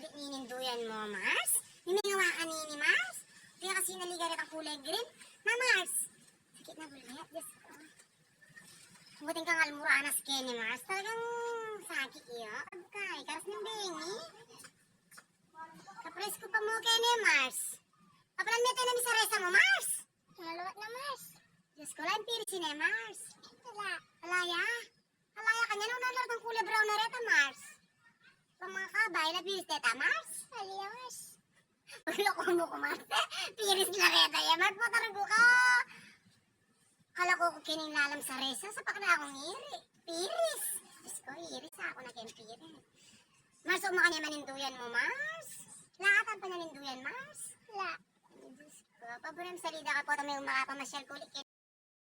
di nininduyan mo, Mars? Niningawa ka ni Mars? Kaya kasi naligarit ang kulay green. Na, Mars? Sakit na bulit, Diyos ko. Buting kang almuranas kaya ni Mars. Talagang sakit iyo. Abkay, karas ng bengi. Kapresko pa mo kaya ni Mars. Papalan mo tayo na sa resa mo, Mars. Maluwat na, Mars. Diyos ko, lang pirit si Mars. Wala. Alaya? Alaya ka niya nung nalarot ang kulay brown na reta, Mars. Pang mga kabay, napiris teta, Mars. Aliya, Mars. Loko mo ko, Mars. Piris na reta yan, Mars. Patarago ka. Kala ko kining lalam sa resa, sa pakna akong iri. Piris. Diyos ko, iris ako na kayong piris. Mars, umaka niya maninduyan mo, Mars. Lahat ang pananinduyan, Mars. Wala. Diyos ko, paborang salida ka po, may umakapamasyal kulit